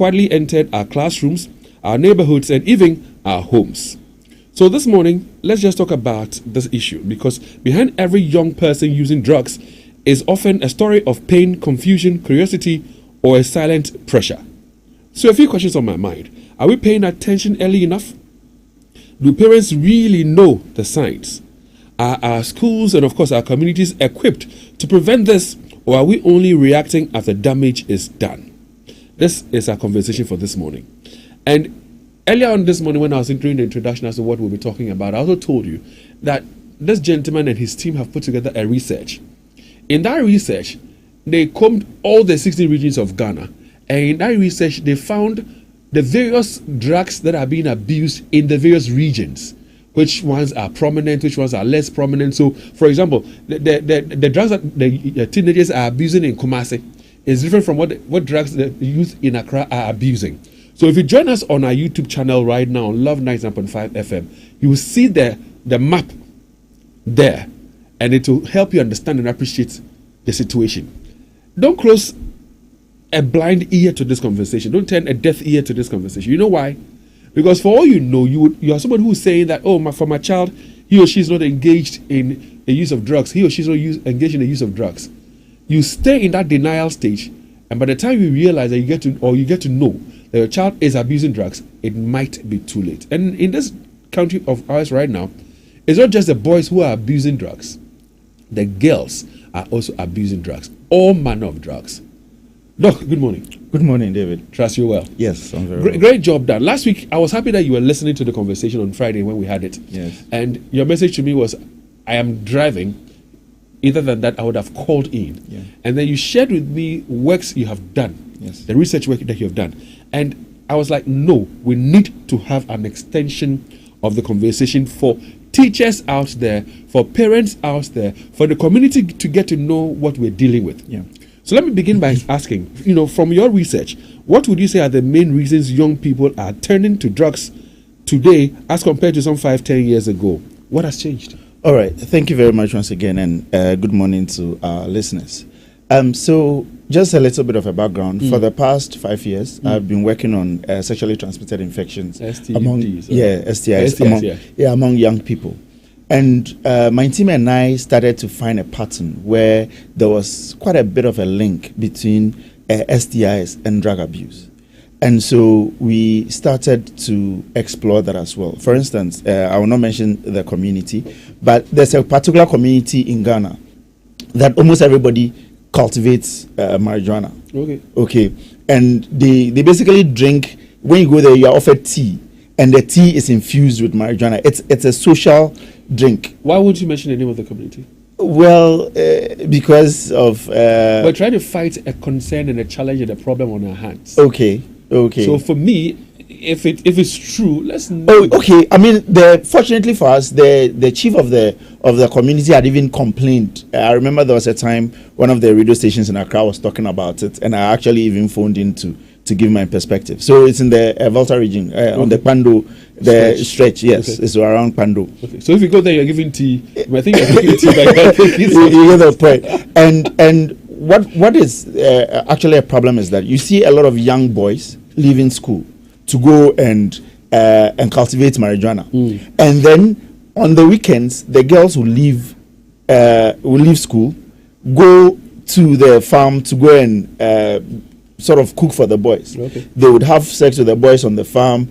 quietly entered our classrooms, our neighborhoods, and even our homes. So this morning, let's just talk about this issue, because behind every young person using drugs is often a story of pain, confusion, curiosity, or a silent pressure. So a few questions on my mind. Are we paying attention early enough? Do parents really know the signs? Are our schools and of course our communities equipped to prevent this, or are we only reacting after damage is done? This is our conversation for this morning. And earlier on this morning, when I was doing the introduction as to what we'll be talking about, I also told you that this gentleman and his team have put together a research. In that research, they combed all the 60 regions of Ghana, and in that research, they found the various drugs that are being abused in the various regions. Which ones are prominent, which ones are less prominent. So, for example, the drugs that the teenagers are abusing in Kumasi is different from what drugs the youth in Accra are abusing. So if you join us on our YouTube channel right now, Love 99.5 FM, you will see the map there, and it will help you understand and appreciate the situation. Don't close a blind ear to this conversation. Don't turn a deaf ear to this conversation. You know why? Because for all you know, you are somebody who is saying that, for my child, he or she is not engaged in the use of drugs. He or she is not engaged in the use of drugs. You stay in that denial stage, and by the time you realize that you get to know that your child is abusing drugs, it might be too late. And in this country of ours right now, it's not just the boys who are abusing drugs. The girls are also abusing drugs. All manner of drugs. Doc, good morning. Good morning, David. Trust you well. Yes, I'm very well. Great job done. Last week, I was happy that you were listening to the conversation on Friday when we had it. Yes. And your message to me was, I am driving. Either than that, I would have called in. Yeah. And then you shared with me works you have done. Yes. The research work that you have done. And I was like, no, we need to have an extension of the conversation for teachers out there, for parents out there, for the community to get to know what we're dealing with. Yeah. So let me begin by asking, from your research, what would you say are the main reasons young people are turning to drugs today as compared to some 5-10 years ago? What has changed? All right. Thank you very much once again, and good morning to our listeners. So just a little bit of a background. For the past 5 years, I've been working on sexually transmitted infections STIs, among young people. And my team and I started to find a pattern where there was quite a bit of a link between STIs and drug abuse. And so we started to explore that as well. For instance, I will not mention the community, but there's a particular community in Ghana that almost everybody cultivates marijuana. Okay. And they basically drink, when you go there, you are offered tea, and the tea is infused with marijuana. It's a social drink. Why would you mention the name of the community? Well, because of... We're trying to fight a concern and a challenge and a problem on our hands. Okay. So for me, if it's true, let's know. Oh, okay. I mean, fortunately for us, the chief of the community had even complained. I remember there was a time one of the radio stations in Accra was talking about it, and I actually even phoned in to give my perspective. So it's in the Volta region, on the Pando, stretch. Yes, okay. It's around Pando. Okay. So if you go there, you're giving tea. I think you're giving tea like that. You get the point. And what is actually a problem is that you see a lot of young boys leaving school to go and cultivate marijuana, and then on the weekends the girls will leave school, go to the farm to go and sort of cook for the boys. Okay. They would have sex with the boys on the farm,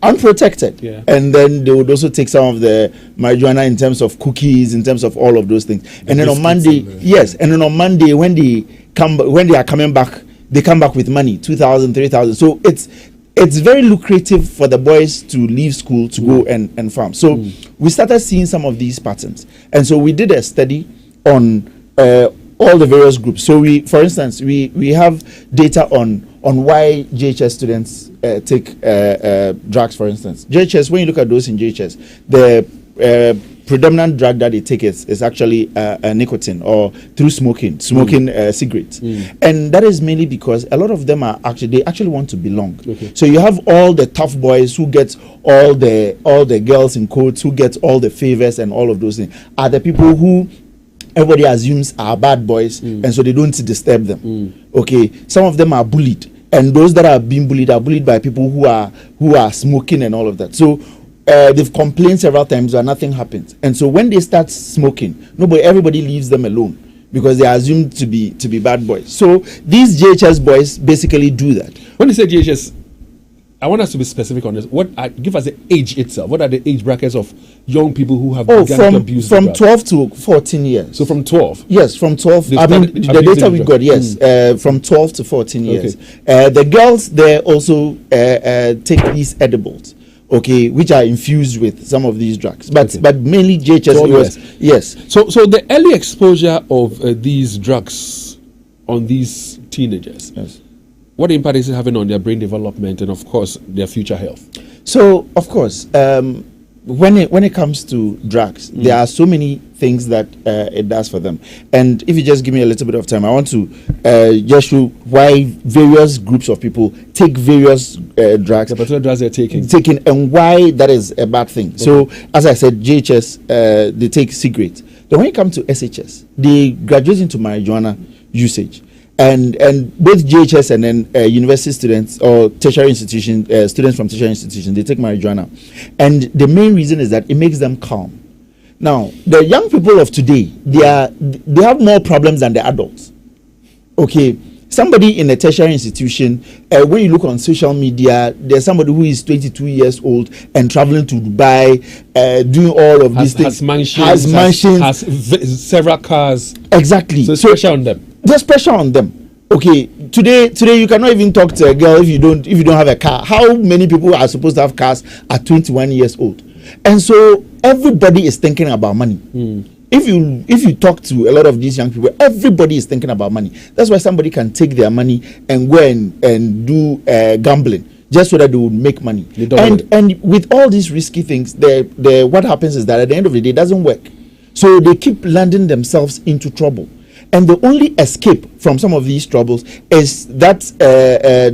unprotected. Yeah. And then they would also take some of the marijuana in terms of cookies, in terms of all of those things. And then on Monday, when they are coming back, they come back with money, 2,000, 3,000. So it's very lucrative for the boys to leave school to go and farm. So we started seeing some of these patterns. And so we did a study on all the various groups. So for instance, we have data on why JHS students take drugs, for instance. JHS, when you look at those in JHS, the predominant drug that they take is actually nicotine, or through smoking cigarettes. And that is mainly because a lot of them they actually want to belong. Okay. So you have all the tough boys who get all the girls in coats, who get all the favors and all of those things, are the people who everybody assumes are bad boys, and so they don't disturb them. Okay, some of them are bullied, and those that are being bullied are bullied by people who are smoking and all of that. So they've complained several times, but nothing happens. And so when they start smoking, everybody leaves them alone because they are assumed to be bad boys. So these JHS boys basically do that. When you say JHS, I want us to be specific on this. Give us the age itself. What are the age brackets of young people who have begun to abuse from drugs? 12 to 14 years. So from 12? Yes, from 12. I mean, the data we got, yes, from 12 to 14 years. Okay. The girls, they also take these edibles, okay, which are infused with some of these drugs. But mainly JHS. Yes. So the early exposure of these drugs on these teenagers, yes, what impact is it having on their brain development and, of course, their future health? So, of course, when it comes to drugs, there are so many things that it does for them. And if you just give me a little bit of time, I want to just show why various groups of people take various drugs. The particular drugs they're taking. And why that is a bad thing. Okay. So, as I said, JHS, they take cigarettes. Then when it comes to SHS, they graduate into marijuana usage. And both JHS and then university students or tertiary institution students from tertiary institutions, they take marijuana, and the main reason is that it makes them calm. Now, the young people of today, they have more problems than the adults. Okay, somebody in a tertiary institution, when you look on social media, there's somebody who is 22 years old and traveling to Dubai, doing all of these things. Has mansions, has several cars. Exactly. So pressure on them. There's pressure on them. Okay, today you cannot even talk to a girl if you don't have a car. How many people are supposed to have cars at 21 years old? And so everybody is thinking about money. If you talk to a lot of these young people, everybody is thinking about money. That's why somebody can take their money and go and do gambling just so that they would make money. And with all these risky things, what happens is that at the end of the day, it doesn't work. So they keep landing themselves into trouble. And the only escape from some of these troubles is that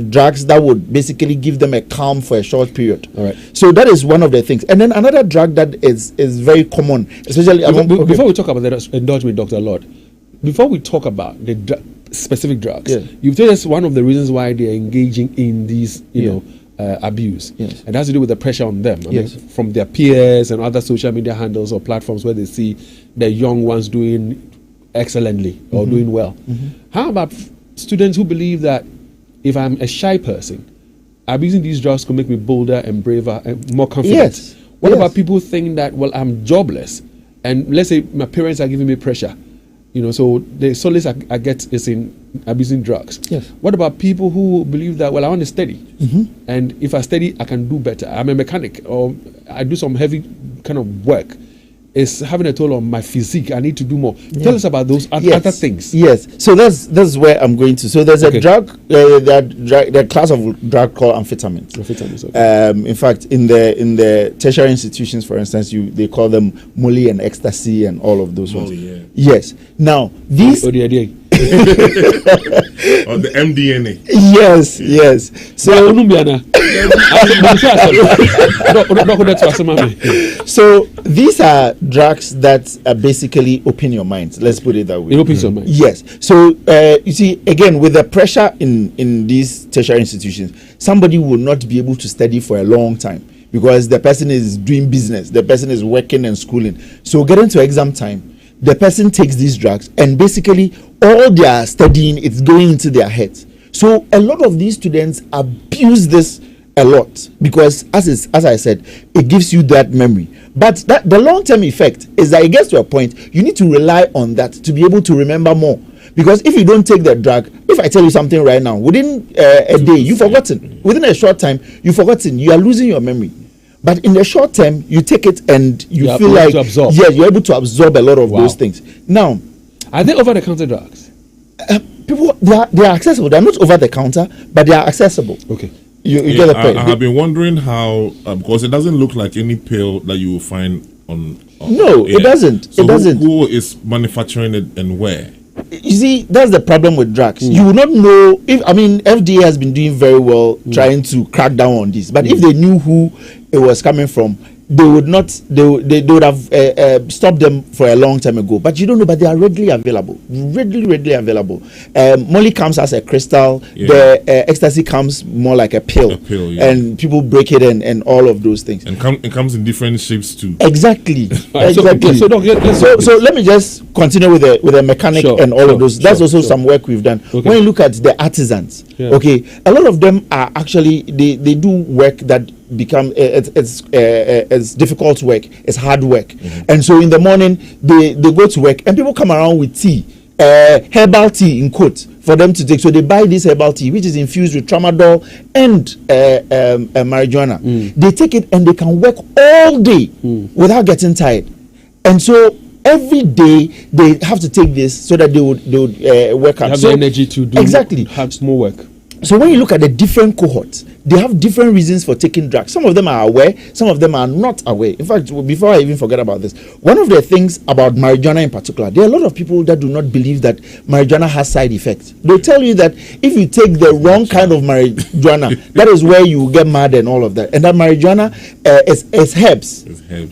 drugs that would basically give them a calm for a short period. All right. So that is one of the things. And then another drug that is very common, especially before we talk about that, indulge me, Dr. Laud. Before we talk about the specific drugs, you've told us one of the reasons why they are engaging in these, abuse. Yes. And it has to do with the pressure on them. I mean, from their peers and other social media handles or platforms where they see the young ones doing excellently or doing well. How about students who believe that if I'm a shy person, abusing these drugs could make me bolder and braver and more confident? What about people who think that, well, I'm jobless and let's say my parents are giving me pressure, so the solace I get is in abusing drugs. What about people who believe that, well, I want to study and if I study I can do better, I'm a mechanic or I do some heavy kind of work, is having a toll on my physique, I need to do more. Tell us about those other things. Yes, so that's where I'm going to. So there's a drug, the class of drug called amphetamines. In fact, in the tertiary institutions, for instance, they call them molly and ecstasy and all of those ones. Yes. Now these or the MDNA. Yes. So these are drugs that basically open your mind. Let's put it that way. It opens your mind. Yes. So you see, again, with the pressure in these tertiary institutions, somebody will not be able to study for a long time because the person is doing business, the person is working and schooling. So getting to exam time, the person takes these drugs and basically all their studying is going into their heads. So a lot of these students abuse this a lot because as I said, it gives you that memory. But the long-term effect is that it gets to a point you need to rely on that to be able to remember more. Because if you don't take the drug, if I tell you something right now, within a day you've forgotten. Within a short time you've forgotten. You are losing your memory. But in the short term, you take it and you feel like you're able to absorb a lot of those things. Now, are they over-the-counter drugs? People, they are accessible. They are not over the counter, but they are accessible. Okay, you get the point. I have been wondering how because it doesn't look like any pill that you will find on no, it doesn't. So it doesn't. Who is manufacturing it and where? You see, that's the problem with drugs. You will not know FDA has been doing very well trying to crack down on this. But if they knew who it was coming from, they would not. They would have stopped them for a long time ago. But you don't know. But they are readily available. Readily available. Molly comes as a crystal. Yeah. The ecstasy comes more like a pill. Yeah. And people break it and all of those things. And it comes in different shapes too. Exactly. Right, exactly. So let me just continue with the mechanic and all of those. That's also some work we've done. Okay. When you look at the artisans, okay, a lot of them are actually they do work that become it's difficult work, it's hard work, and so in the morning they go to work and people come around with tea, herbal tea in quotes for them to take. So they buy this herbal tea which is infused with tramadol and marijuana. They take it and they can work all day without getting tired, and so every day they have to take this so that they would work out. Have the energy to do have more work. So when you look at the different cohorts, they have different reasons for taking drugs. Some of them are aware, some of them are not aware. In fact, before I even forget about this, one of the things about marijuana in particular, there are a lot of people that do not believe that marijuana has side effects. They tell you that if you take the wrong kind of marijuana, that is where you get mad and all of that. And that marijuana is herbs.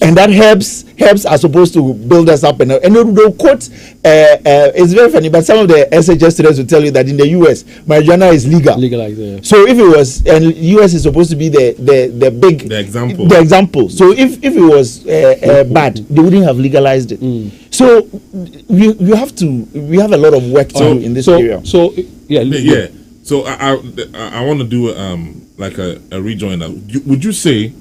And that herbs are supposed to build us up. And they'll quote, it's very funny, but some of the SHS students will tell you that in the US, marijuana is legalized. Yeah. So if it was, and US is supposed to be the example. So if it was bad, they wouldn't have legalized it. So we have a lot of work to do in this area. So yeah. So I want to do like a rejoinder. Would you say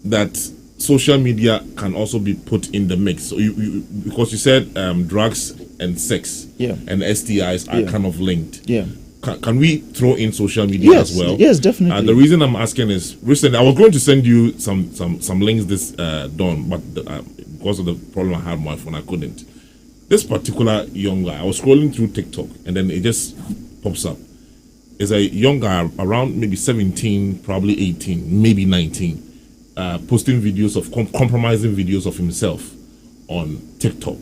that social media can also be put in the mix? So you because you said drugs and sex and STIs are kind of linked. Yeah. Can we throw in social media as well? Yes, definitely. And the reason I'm asking is, recently I was going to send you some links this dawn, but because of the problem I had with my phone, I couldn't. This particular young guy, I was scrolling through TikTok, and then it just pops up. It's a young guy around maybe 17, probably 18, maybe 19, posting videos of compromising videos of himself on TikTok.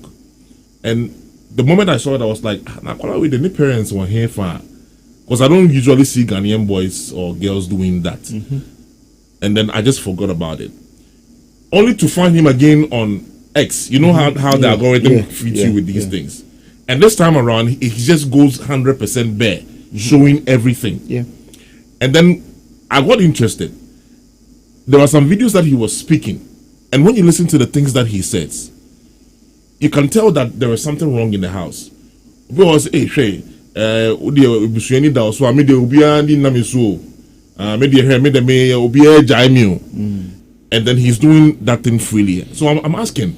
And the moment I saw it, I was like, the parents were here for. Because I don't usually see Ghanaian boys or girls doing that. And then I just forgot about it. Only to find him again on X. You know how the algorithm feeds you with these things. And this time around, he just goes 100% bare, showing everything. Yeah. And then I got interested. There were some videos that he was speaking. And when you listen to the things that he says, you can tell that there is something wrong in the house. Because, hey, and then he's doing that thing freely. So I'm asking,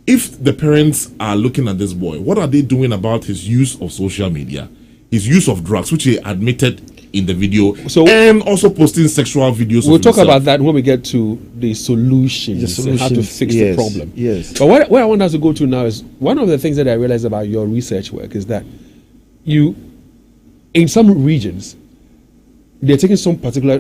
if the parents are looking at this boy, what are they doing about his use of social media, his use of drugs, which he admitted in the video, and also posting sexual videos? We'll talk about that when we get to the solutions, how to fix the problem. Yes. But where I want us to go to now is one of the things that I realized about your research work is that in some regions, they're taking some particular,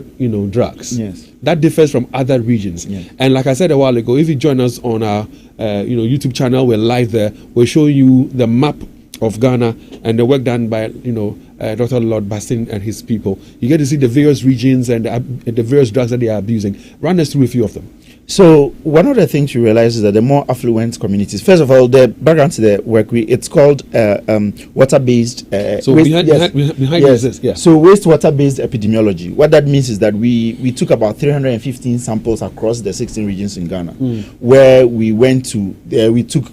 drugs. Yes. That differs from other regions. Yeah. And like I said a while ago, if you join us on our, YouTube channel, we're live there. We'll show you the map of Ghana and the work done by, Dr. Laud and his people. You get to see the various regions and the various drugs that they are abusing. Run us through a few of them. So one of the things you realize is that the more affluent communities, first of all, the background to the work, it's called water-based. So behind this, yeah. So wastewater-based epidemiology. What that means is that we took about 315 samples across the 16 regions in Ghana, where we went to, we took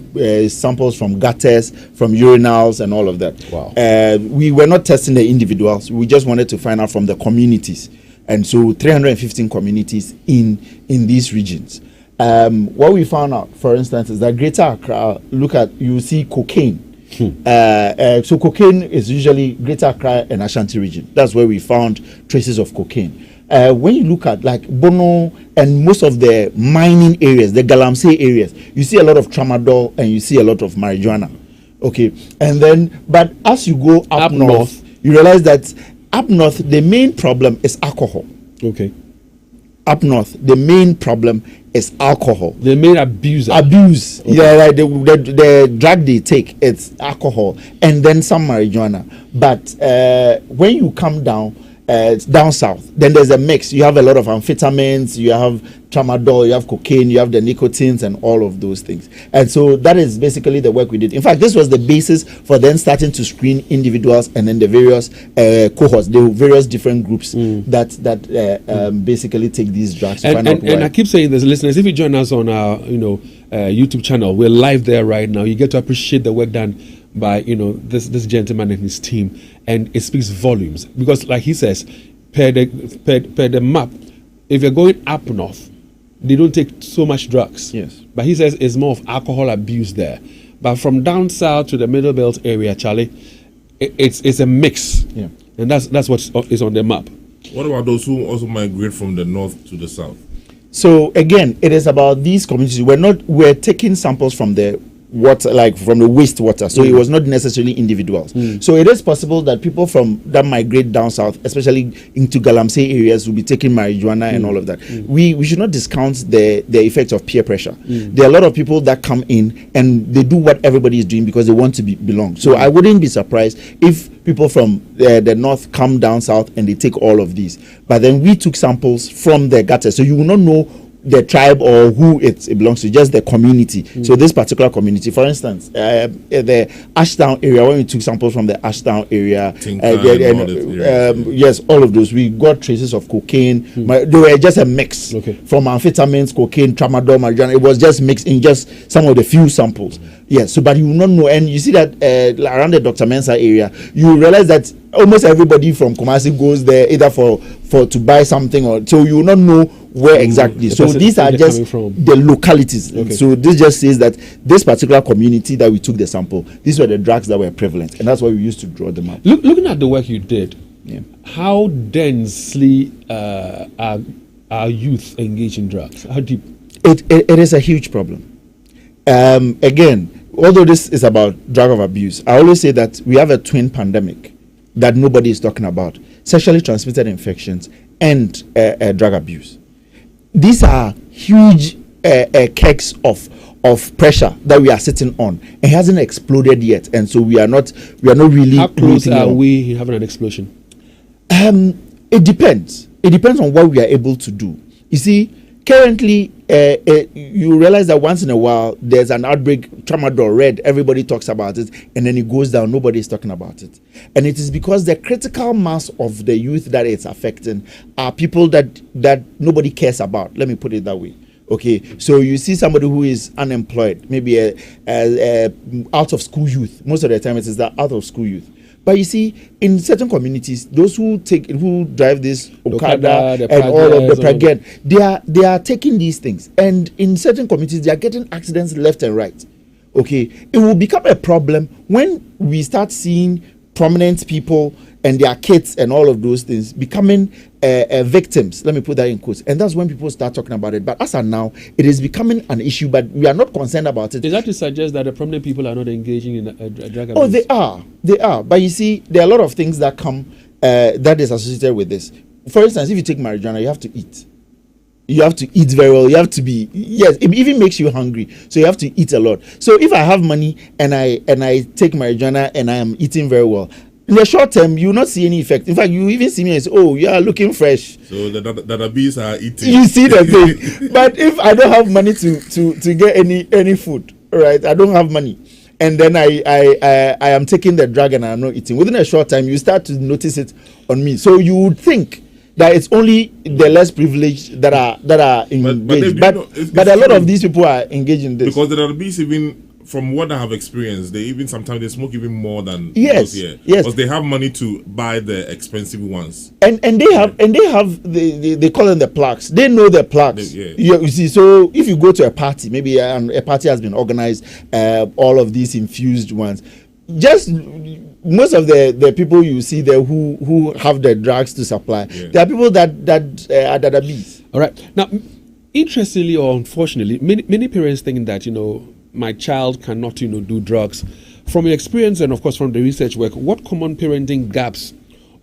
samples from gutters, from urinals, and all of that. Wow. We were not testing the individuals. We just wanted to find out from the communities. And so 315 communities in these regions. What we found out, for instance, is that Greater Accra, you see cocaine. So cocaine is usually Greater Accra and Ashanti region. That's where we found traces of cocaine. When you look at like Bono and most of the mining areas, the Galamsey areas, you see a lot of tramadol and you see a lot of marijuana. Okay. And then, but as you go up north, you realize that up north, the main problem is alcohol. Okay. Up north, the main problem is alcohol. The main abuse. Okay. Yeah, like the drug they take, it's alcohol, and then some marijuana. But when you come down, down south, then there's a mix. You have a lot of amphetamines, you have tramadol, you have cocaine, you have the nicotines, and all of those things. And so that is basically the work we did. In fact, this was the basis for then starting to screen individuals and then the various cohorts, the various different groups that basically take these drugs. And I keep saying this, listeners, if you join us on our YouTube channel, we're live there right now. You get to appreciate the work done by this gentleman and his team, and it speaks volumes because, like he says, per the map, if you're going up north, they don't take so much drugs. Yes, but he says it's more of alcohol abuse there. But from down south to the middle belt area, Charlie, it's a mix. Yeah, and that's what is on the map. What about those who also migrate from the north to the south? So again, it is about these communities. We're taking samples from the water, like from the wastewater. So it was not necessarily individuals. So it is possible that people from that migrate down south, especially into Galamsey areas, will be taking marijuana and all of that. We should not discount the effects of peer pressure. There are a lot of people that come in and they do what everybody is doing because they want to belong. So I wouldn't be surprised if people from the north come down south and they take all of these. But then we took samples from the gutter, so you will not know the tribe or who it belongs to, just the community. So this particular community, for instance, the Ashtown area, when we took samples from the Ashtown area, yes, all of those, we got traces of cocaine. They were just a mix from amphetamines, cocaine, tramadol, marijuana. It was just mixed in just some of the few samples. Yes, so but you will not know, and you see that around the Dr. Mensah area, you realize that almost everybody from Kumasi goes there either for to buy something, or so you will not know where exactly. So these are just the localities. So this just says that this particular community that we took the sample, these were the drugs that were prevalent, and that's why we used to draw them up. Looking at the work you did, how densely are youth engaged in drugs? How deep? It is a huge problem. Again, although this is about drug of abuse, I always say that we have a twin pandemic that nobody is talking about: sexually transmitted infections and drug abuse. These are huge kegs of pressure that we are sitting on. It hasn't exploded yet, and so we are not really. How close are we having an explosion? It depends. It depends on what we are able to do. You see, currently, you realize that once in a while there's an outbreak, tramadol, red, everybody talks about it, and then it goes down, nobody is talking about it. And it is because the critical mass of the youth that it's affecting are people that nobody cares about. Let me put it that way. Okay, so you see somebody who is unemployed, maybe a out of school youth. Most of the time it is that out of school youth. But you see, in certain communities, those who drive this Okada and all of the Pragen, they are taking these things. And in certain communities, they are getting accidents left and right. Okay, it will become a problem when we start seeing prominent people and their kids and all of those things becoming victims. Let me put that in quotes. And that's when people start talking about it. But as of now, it is becoming an issue, but we are not concerned about it. Is that to suggest that the prominent people are not engaging in drug abuse? Oh, they are. But you see, there are a lot of things that come that is associated with this. For instance, if you take marijuana, you have to eat. You have to eat very well. You have to be, yes, it even makes you hungry. So you have to eat a lot. So if I have money and I take marijuana and I am eating very well, in the short term, you will not see any effect. In fact, you even see me and say, oh, you are looking fresh. So the bees are eating. You see the thing. But if I don't have money to get any food, right? I don't have money. And then I am taking the drug and I am not eating. Within a short time, you start to notice it on me. So you would think that it's only the less privileged that are engaged. But a lot of these people are engaged in this. Because the bees, even from what I have experienced, they even sometimes they smoke even more than yes, because they have money to buy the expensive ones. And they call them the plugs. They know the plugs. You see, so if you go to a party, maybe a party has been organized, all of these infused ones, just most of the people you see there who have the drugs to supply, there are people that are bees. All right. Now, interestingly or unfortunately, many parents think that my child cannot do drugs. From your experience and of course from the research work, what common parenting gaps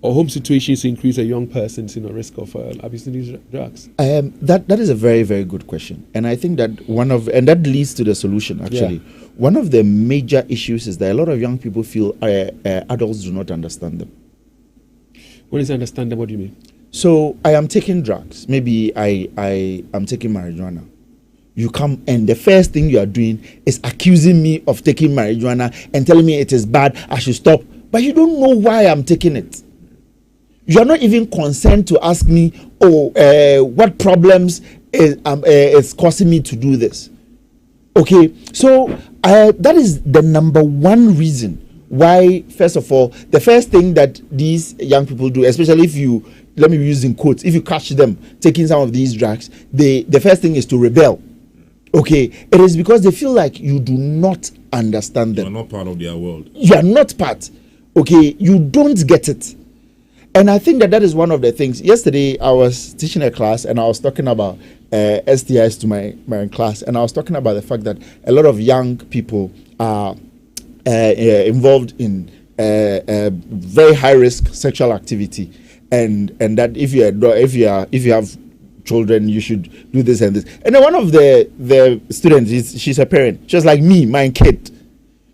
or home situations increase a young person's risk of abusing these drugs? That is a very, very good question, and I think that that leads to the solution actually. One of the major issues is that a lot of young people feel adults do not understand them. When it's understandable, what do you mean? So I am taking drugs. Maybe I am taking marijuana. You come and the first thing you are doing is accusing me of taking marijuana and telling me it is bad, I should stop. But you don't know why I'm taking it. You are not even concerned to ask me, what problems is causing me to do this. Okay, so that is the number one reason why, first of all, the first thing that these young people do, especially if you, let me use in quotes, if you catch them taking some of these drugs, the first thing is to rebel. Okay, it is because they feel like you do not understand them. You are not part of their world. You are not part. Okay, you don't get it. And I think that is one of the things. Yesterday, I was teaching a class and I was talking about STIs to my class. And I was talking about the fact that a lot of young people are involved in very high risk sexual activity. And that if you have children, you should do this and this. And then one of the students, she's a parent. She was like, me, my kid.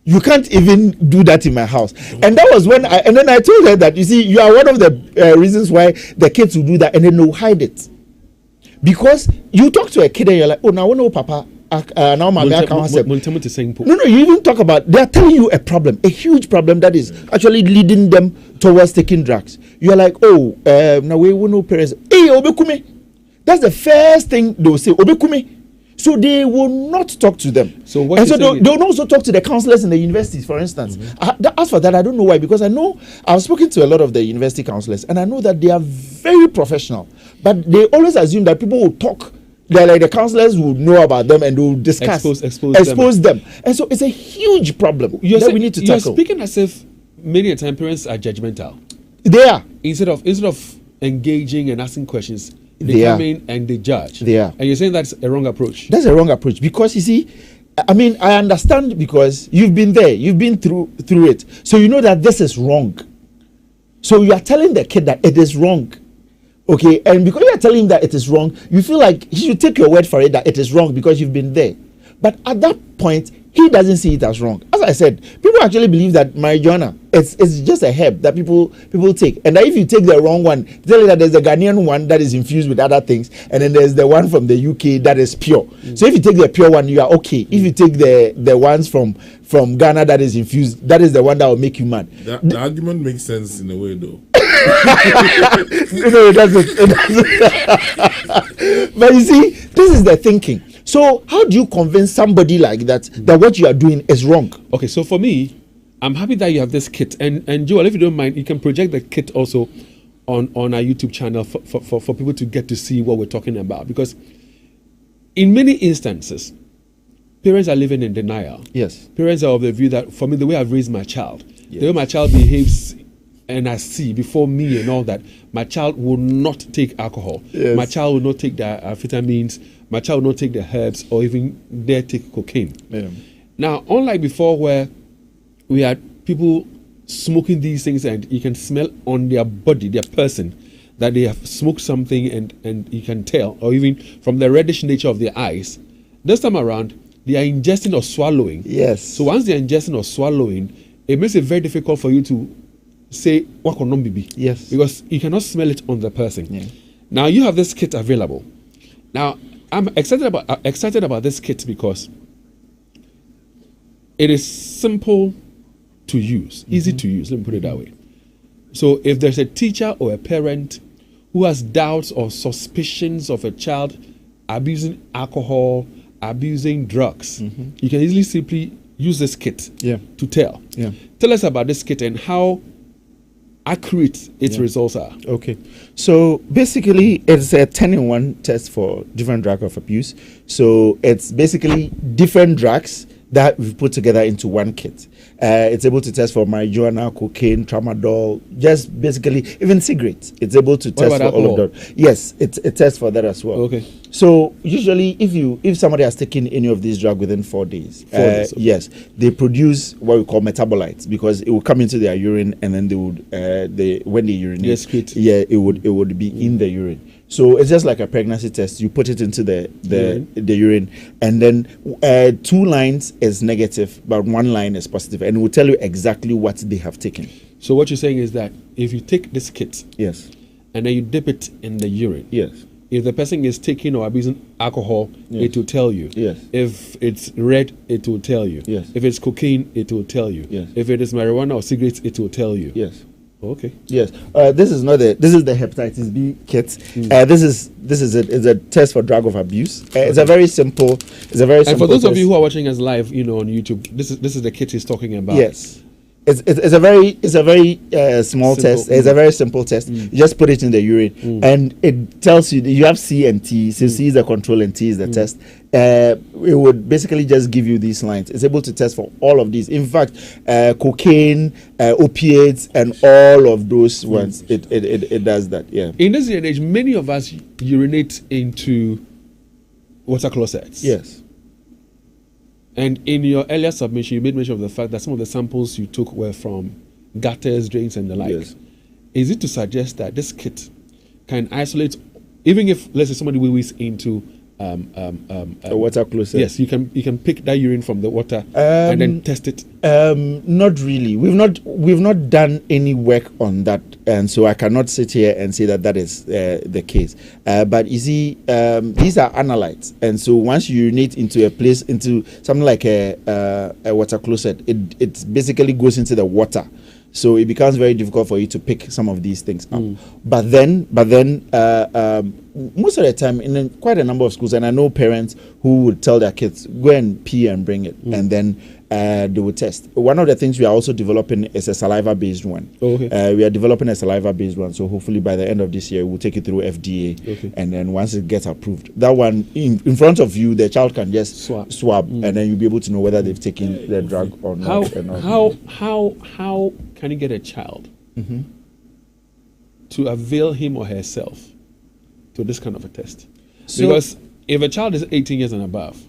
You can't even do that in my house. And that was when I told her that, you see, you are one of the reasons why the kids will do that, and then they'll hide it. Because you talk to a kid and you're like, oh, now I know Papa. Now my no, you even talk about, they are telling you a problem, a huge problem that is actually leading them towards taking drugs. You're like, oh, now we will know parents. Hey, Obekume. That's the first thing they will say, Obekume. So they will not talk to them. So what? And so they'll also talk to the counselors in the universities, for instance. As for that, I don't know why, because I know I've spoken to a lot of the university counselors, and I know that they are very professional, but they always assume that people will talk. They're like the counselors will know about them and will discuss, expose them. And so it's a huge problem that we need to tackle. You're speaking as if many a time parents are judgmental. They are. Instead of engaging and asking questions, they come in and they judge. They are. And you're saying that's a wrong approach. That's a wrong approach, because you see, I mean, I understand, because you've been there, you've been through it, so you know that this is wrong. So you are telling the kid that it is wrong. Okay, and because you are telling him that it is wrong, you feel like he should take your word for it that it is wrong because you've been there. But at that point, he doesn't see it as wrong. As I said, people actually believe that marijuana it's just a herb that people take, and that if you take the wrong one, tell you that there's a Ghanaian one that is infused with other things, and then there's the one from the UK that is pure. So if you take the pure one, you are okay. If you take the ones from Ghana that is infused, that is the one that will make you mad. The argument makes sense in a way, though. No, it doesn't. But you see, this is the thinking. So how do you convince somebody like that what you are doing is wrong? Okay, so for me, I'm happy that you have this kit, and Joel, if you don't mind, you can project the kit also on our YouTube channel for people to get to see what we're talking about, because in many instances, parents are living in denial. Yes. Parents are of the view that, for me, the way I've raised my child, the way my child behaves, and I see before me and all that, my child will not take alcohol. Yes. My child will not take the vitamins. My child will not take the herbs or even dare take cocaine. Yeah. Now, unlike before, where we had people smoking these things and you can smell on their body, their person, that they have smoked something and you can tell, or even from the reddish nature of their eyes, this time around, they are ingesting or swallowing. Yes. So once they're ingesting or swallowing, it makes it very difficult for you to say what can be. Yes. Because you cannot smell it on the person. Yeah. Now you have this kit available. Now I'm excited about this kit because it is simple to use, easy to use. Let me put it that way. So if there's a teacher or a parent who has doubts or suspicions of a child abusing alcohol, abusing drugs, you can easily simply use this kit to tell. Yeah. Tell us about this kit and how accurate its results are. Okay. So basically, it's a 10-in-1 test for different drug of abuse. So it's basically different drugs that we've put together into one kit. It's able to test for marijuana, cocaine, tramadol, just basically even cigarettes. It's able to test for all of that. Yes, it tests for that as well. Okay. So usually, if somebody has taken any of these drugs within 4 days, okay. Yes, they produce what we call metabolites, because it will come into their urine, and then they would when they urinate, yes, it would be in the urine. So it's just like a pregnancy test. You put it into the urine, and then 2 lines is negative, but 1 line is positive, and it will tell you exactly what they have taken. So what you're saying is that if you take this kit Yes. and then you dip it in the urine, Yes. if the person is taking or abusing alcohol, Yes. it will tell you. Yes. If it's red, it will tell you. Yes. If it's cocaine, it will tell you. Yes. If it is marijuana or cigarettes, it will tell you. Yes. Okay. Yes. This is not this is the hepatitis B kit. This is it's a test for drug of abuse. It's a very simple. It's a very And simple for those of test. you who are watching us live, on YouTube, this is the kit he's talking about. Yes. It's a very small Simple. test. It's a very simple test. You just put it in the urine, and it tells you that you have C and T. So C is the control and T is the test. It would basically just give you these lines. It's able to test for all of these. In fact, cocaine, opiates, and all of those ones. It does that. Yeah. In this day and age, many of us urinate into water closets. Yes. And in your earlier submission, you made mention of the fact that some of the samples you took were from gutters, drains, and the like. Yes. Is it to suggest that this kit can isolate, even if, let's say, somebody wheels into A water closet. yes, you can pick that urine from the water and then test it. Not really. We've not done any work on that, and so I cannot sit here and say that is the case. But you see, these are analytes, and so once you urinate into a place, into something like a water closet, it basically goes into the water. So it becomes very difficult for you to pick some of these things up. But then, most of the time, in quite a number of schools, and I know parents who would tell their kids, go and pee and bring it, and then they will test. One of the things we are also developing is a saliva-based one. Okay. We are developing a saliva-based one, so hopefully by the end of this year, we'll take it through FDA. Okay. And then once it gets approved, that one, in front of you, the child can just swab, and then you'll be able to know whether they've taken the drug or not. How can you get a child to avail him or herself to this kind of a test? Because if a child is 18 years and above,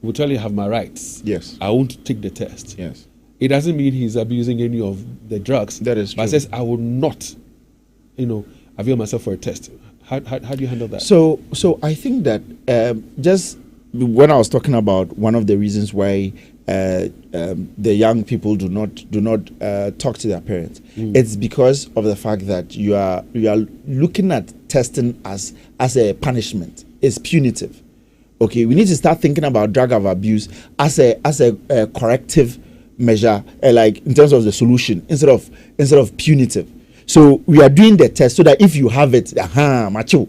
will tell you I have my rights. Yes. I won't take the test. Yes. It doesn't mean he's abusing any of the drugs. That is But true. says I will not, avail myself for a test. How do you handle that? So I think that just when I was talking about one of the reasons why the young people do not talk to their parents, it's because of the fact that you are looking at testing as a punishment. It's punitive. Okay, we need to start thinking about drug of abuse as a corrective measure, like in terms of the solution instead of punitive. So we are doing the test so that if you have it, macho.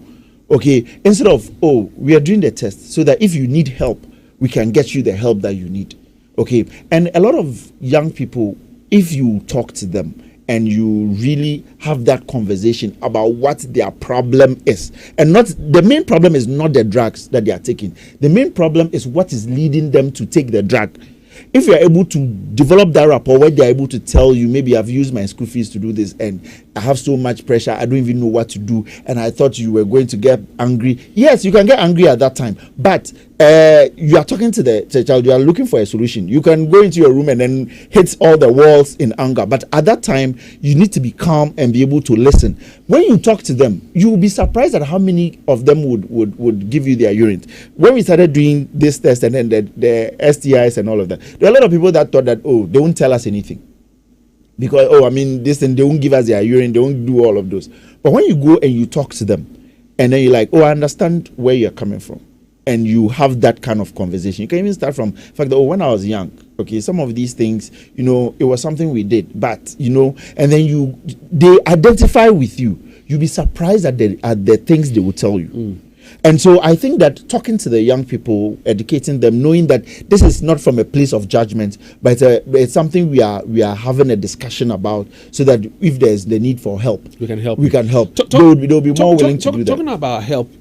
Okay, instead of we are doing the test so that if you need help, we can get you the help that you need. Okay, and a lot of young people, if you talk to them and you really have that conversation about what their problem is, and not the main problem is not the drugs that they are taking. The main problem is what is leading them to take the drug. If you are able to develop that rapport where they are able to tell you, maybe I've used my school fees to do this and I have so much pressure, I don't even know what to do, and I thought you were going to get angry. Yes, you can get angry at that time, but you are talking to the child, you are looking for a solution. You can go into your room and then hit all the walls in anger, but at that time, you need to be calm and be able to listen. When you talk to them, you will be surprised at how many of them would give you their urine. When we started doing this test and then the STIs and all of that, there are a lot of people that thought that, they won't tell us anything. Because, this thing, they won't give us their urine, they won't do all of those. But when you go and you talk to them, and then you're like, I understand where you're coming from, and you have that kind of conversation. You can even start from the fact that, when I was young, okay, some of these things, it was something we did, but, and then they identify with you. You'll be surprised at the things they will tell you. And so I think that talking to the young people, educating them, knowing that this is not from a place of judgment, but it's something we are having a discussion about, so that if there's the need for help, we can help. They'll be more willing to do that. Talking about help,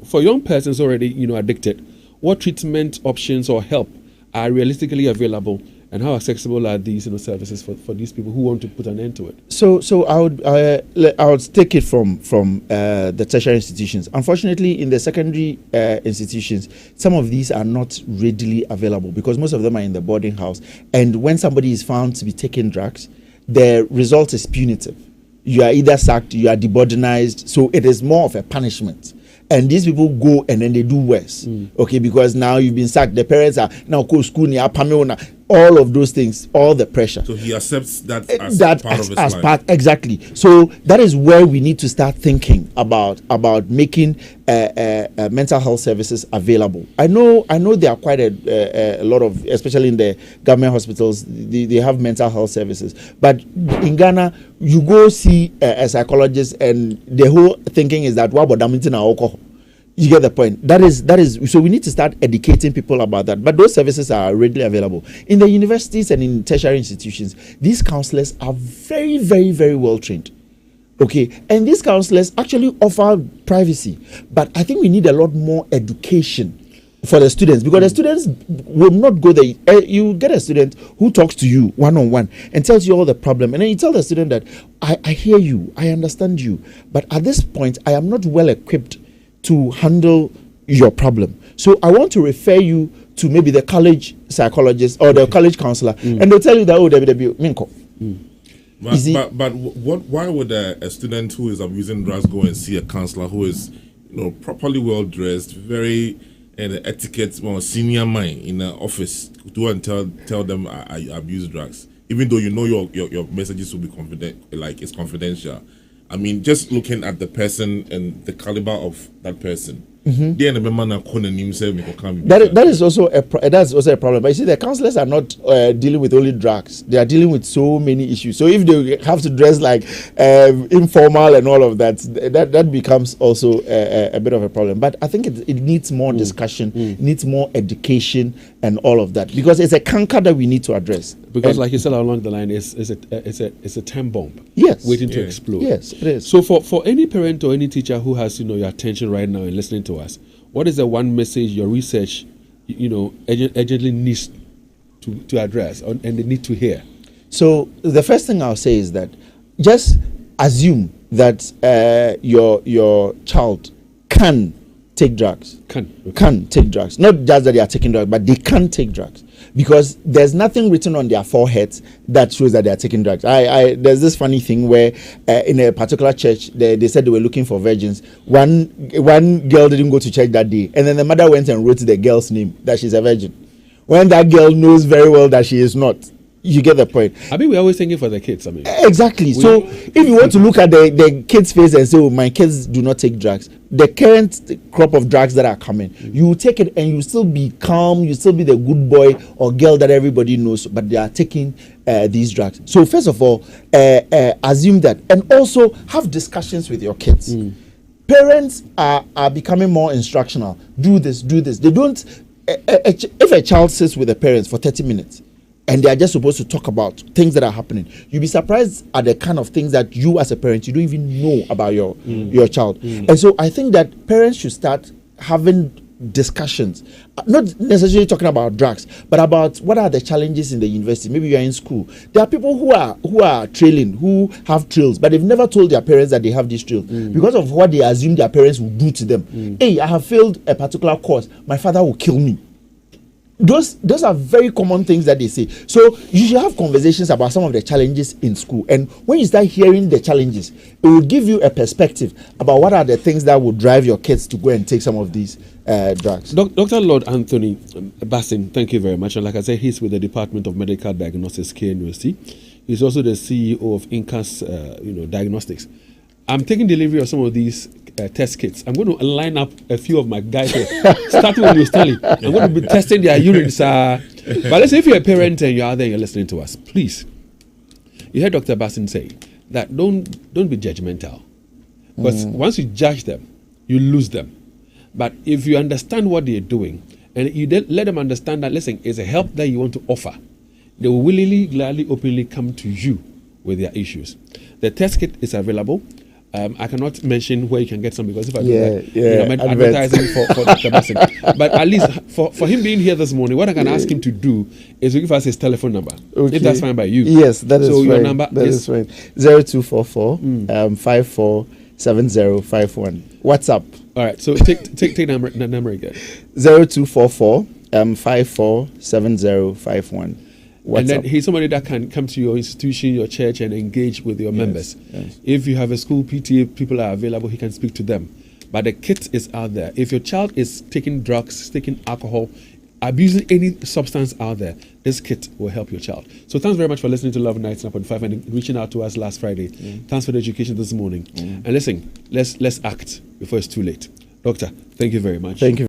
for young persons already, addicted, what treatment options or help are realistically available, and how accessible are these services for these people who want to put an end to it? So I would take it from the tertiary institutions. Unfortunately, in the secondary institutions, some of these are not readily available because most of them are in the boarding house. And when somebody is found to be taking drugs, the result is punitive. You are either sacked, you are deboardinized. So it is more of a punishment. And these people go and then they do worse. Okay, because now you've been sacked. The parents are now go school near Pamela. all of those things, all the pressure. So he accepts that as That part of his as life. part, exactly. So that is where we need to start thinking about making mental health services available. I know there are quite a lot of, especially in the government hospitals, they have mental health services. But in Ghana, you go see a psychologist, and the whole thinking is that what about damaging alcohol? You get the point. That is. So we need to start educating people about that. But those services are readily available in the universities and in tertiary institutions. These counselors are very, very, very well trained. Okay, and these counselors actually offer privacy, but I think we need a lot more education for the students, because the students will not go there. You get a student who talks to you one-on-one and tells you all the problem, and then you tell the student that I hear you, I understand you, but at this point I am not well equipped to handle your problem. So I want to refer you to maybe the college psychologist or the college counselor, and they'll tell you that, oh, Minko. But why would a student who is abusing drugs go and see a counselor who is, properly well dressed, very etiquette, senior mind in the office, to and tell them I abuse drugs, even though your messages will be it's confidential? I mean, just looking at the person and the caliber of that person. That is also a problem. But you see, the counselors are not dealing with only drugs. They are dealing with so many issues. So if they have to dress like informal and all of that becomes also a bit of a problem. But I think it needs more discussion, needs more education and all of that, because it's a canker that we need to address. Because, like you said along the line, it's a time bomb. Yes. Waiting to explode. Yes, it is. So for any parent or any teacher who has your attention right now and listening to us, what is the one message your research urgently needs to address and they need to hear? So the first thing I'll say is that just assume that your child can take drugs. Can take drugs. Not just that they are taking drugs, but they can take drugs. Because there's nothing written on their foreheads that shows that they are taking drugs. There's this funny thing where in a particular church, they said they were looking for virgins. One girl didn't go to church that day, and then the mother went and wrote the girl's name that she's a virgin, when that girl knows very well that she is not. You get the point. We're always thinking for the kids. Exactly. So if you want to look at the kids' face and say, oh, my kids do not take drugs, the current crop of drugs that are coming, you take it and you still be calm, you still be the good boy or girl that everybody knows, but they are taking these drugs. So first of all, assume that, and also have discussions with your kids. Parents are becoming more instructional. Do this. They don't. If a child sits with the parents for 30 minutes, and they are just supposed to talk about things that are happening, you'll be surprised at the kind of things that you as a parent, you don't even know about your child. And so I think that parents should start having discussions, not necessarily talking about drugs, but about what are the challenges in the university. Maybe you are in school. There are people who are trailing, who have trails, but they've never told their parents that they have this trail because of what they assume their parents will do to them. Hey, I have failed a particular course. My father will kill me. Those are very common things that they say. So you should have conversations about some of the challenges in school. And when you start hearing the challenges, it will give you a perspective about what are the things that will drive your kids to go and take some of these drugs. Dr. Laud Anthony Bassin, thank you very much. And like I said, he's with the Department of Medical Diagnostics, KNUST. He's also the CEO of Incas, Diagnostics. I'm taking delivery of some of these test kits. I'm going to line up a few of my guys here, starting with you, Stanley. I'm going to be testing their urines. But let's say if you're a parent and you're out there and you're listening to us, please, you heard Dr. Bassin say that don't be judgmental. Because once you judge them, you lose them. But if you understand what they're doing, and you let them understand that, listen, it's a help that you want to offer, they will willingly, gladly, openly come to you with their issues. The test kit is available. I cannot mention where you can get some, because if I do that, I'm advertising for Dr. Bassin. But at least for him being here this morning, what I can ask him to do is to give us his telephone number. Okay. If that's fine by you. Yes, that is so fine. Your number is fine. 0244 547051. WhatsApp. All right. So take that number again. 0244 547051. And then he's somebody that can come to your institution, your church, and engage with your members. Yes. If you have a school PTA, people are available, he can speak to them. But the kit is out there. If your child is taking drugs, taking alcohol, abusing any substance out there, this kit will help your child. So thanks very much for listening to Love 99.5 and reaching out to us last Friday. Thanks for the education this morning. And listen, let's act before it's too late. Doctor, thank you very much. Thank you.